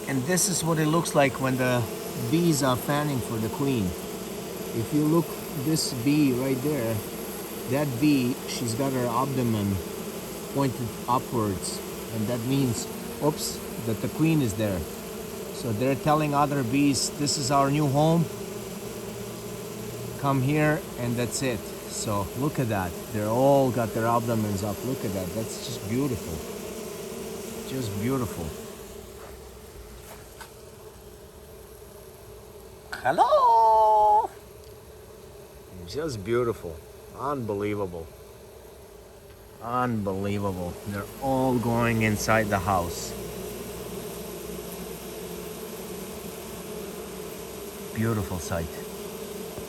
And this is what it looks like when the bees are fanning for the queen. If you look, this bee right there, that bee, she's got her abdomen pointed upwards, and that means, oops, that the queen is there. So they're telling other bees, this is our new home, come here, and that's it. So look at that, they're all got their abdomens up. Look at that, that's just beautiful, just beautiful. Hello, just beautiful, unbelievable, unbelievable. They're all going inside the house. Beautiful sight.